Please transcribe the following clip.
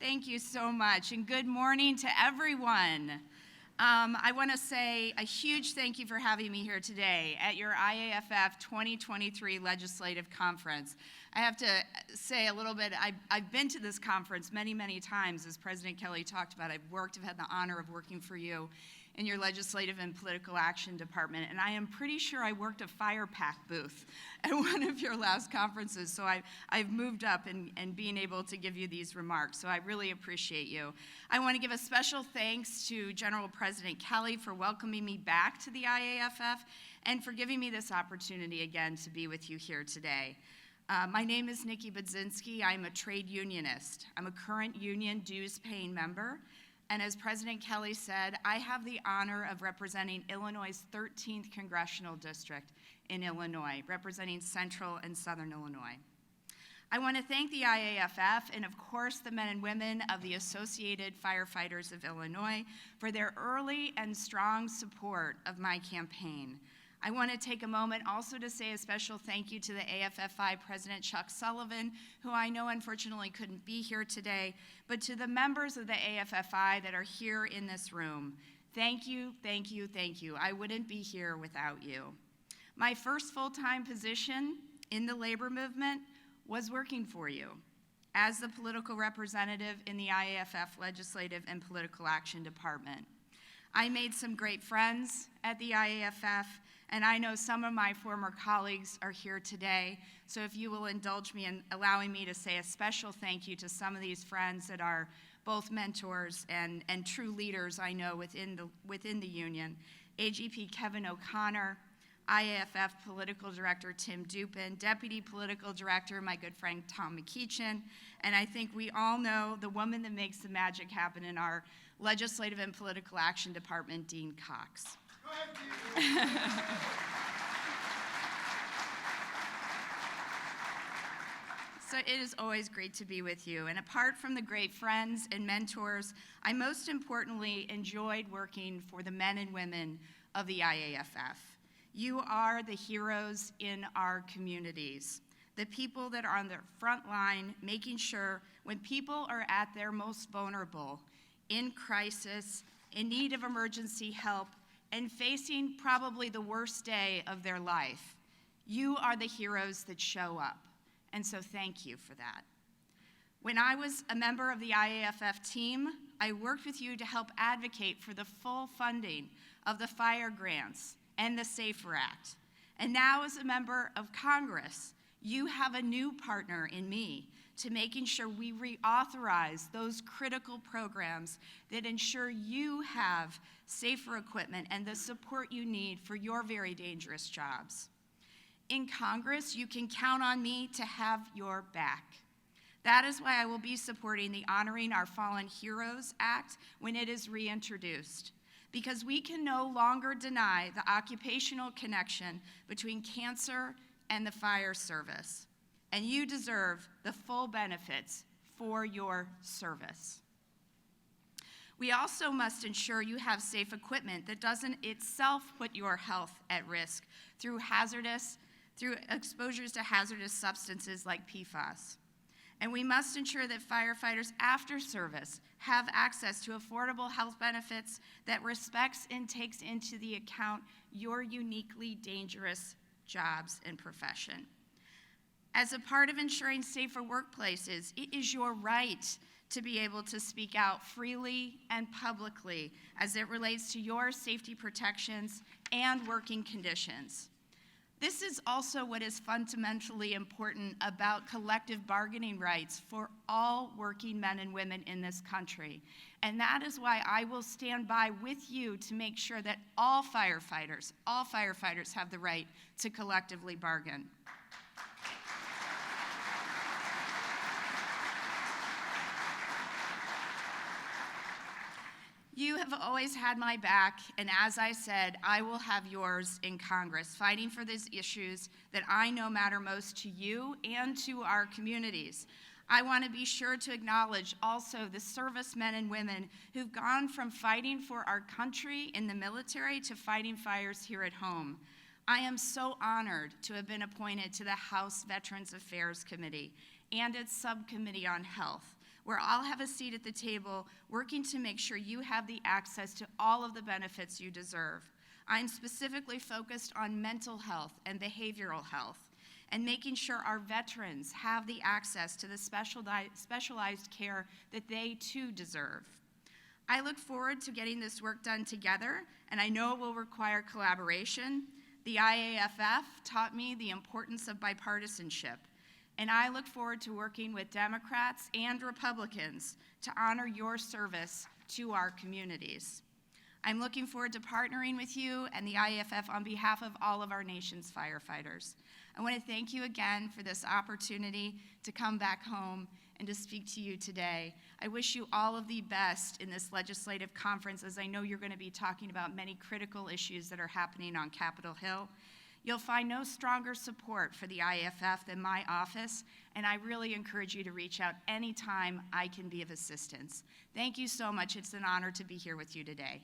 Thank you so much, and good morning to everyone. I want to say a huge thank you for having me here today at your IAFF 2023 Legislative Conference. I have to say a little bit, I've been to this conference many, many times, as President Kelly talked about. I've had the honor of working for you in your Legislative and Political Action Department, and I am pretty sure I worked a fire pack booth at one of your last conferences, so I've moved up and being able to give you these remarks, so I really appreciate you. I want to give a special thanks to General President Kelly for welcoming me back to the IAFF and for giving me this opportunity again to be with you here today. My name is Nikki Budzinski. I'm a trade unionist. I'm a current union dues-paying member. And as President Kelly said, I have the honor of representing Illinois' 13th Congressional District in Illinois, representing Central and Southern Illinois. I want to thank the IAFF and, of course, the men and women of the Associated Firefighters of Illinois for their early and strong support of my campaign. I want to take a moment also to say a special thank you to the AFFI President Chuck Sullivan, who I know unfortunately couldn't be here today, but to the members of the AFFI that are here in this room. Thank you, thank you, thank you. I wouldn't be here without you. My first full-time position in the labor movement was working for you as the political representative in the IAFF Legislative and Political Action Department. I made some great friends at the IAFF, and I know some of my former colleagues are here today, so if you will indulge me in allowing me to say a special thank you to some of these friends that are both mentors and true leaders I know within the union. AGP Kevin O'Connor, IAFF Political Director Tim Dupin, Deputy Political Director my good friend Tom McKeechin, and I think we all know the woman that makes the magic happen in our Legislative and Political Action Department, Dean Cox. So it is always great to be with you. And apart from the great friends and mentors, I most importantly enjoyed working for the men and women of the IAFF. You are the heroes in our communities, the people that are on the front line, making sure when people are at their most vulnerable, in crisis, in need of emergency help, and facing probably the worst day of their life, you are the heroes that show up. And so thank you for that. When I was a member of the IAFF team, I worked with you to help advocate for the full funding of the fire grants and the SAFER Act. And now as a member of Congress, you have a new partner in me to making sure we reauthorize those critical programs that ensure you have safer equipment and the support you need for your very dangerous jobs. In Congress, you can count on me to have your back. That is why I will be supporting the Honoring Our Fallen Heroes Act when it is reintroduced, because we can no longer deny the occupational connection between cancer and the fire service, and you deserve the full benefits for your service. We also must ensure you have safe equipment that doesn't itself put your health at risk through exposures to hazardous substances like PFAS. And we must ensure that firefighters after service have access to affordable health benefits that respects and takes into the account your uniquely dangerous jobs and profession. As a part of ensuring safer workplaces, it is your right to be able to speak out freely and publicly as it relates to your safety protections and working conditions. This is also what is fundamentally important about collective bargaining rights for all working men and women in this country. And that is why I will stand by with you to make sure that all firefighters have the right to collectively bargain. You have always had my back, and as I said, I will have yours in Congress, fighting for these issues that I know matter most to you and to our communities. I want to be sure to acknowledge also the servicemen and women who've gone from fighting for our country in the military to fighting fires here at home. I am so honored to have been appointed to the House Veterans Affairs Committee and its Subcommittee on Health, where I'll have a seat at the table working to make sure you have the access to all of the benefits you deserve. I'm specifically focused on mental health and behavioral health, and making sure our veterans have the access to the specialized care that they too deserve. I look forward to getting this work done together, and I know it will require collaboration. The IAFF taught me the importance of bipartisanship, and I look forward to working with Democrats and Republicans to honor your service to our communities. I'm looking forward to partnering with you and the IAFF on behalf of all of our nation's firefighters. I want to thank you again for this opportunity to come back home and to speak to you today. I wish you all of the best in this legislative conference, as I know you're going to be talking about many critical issues that are happening on Capitol Hill. You'll find no stronger support for the IAFF than my office, and I really encourage you to reach out anytime I can be of assistance. Thank you so much. It's an honor to be here with you today.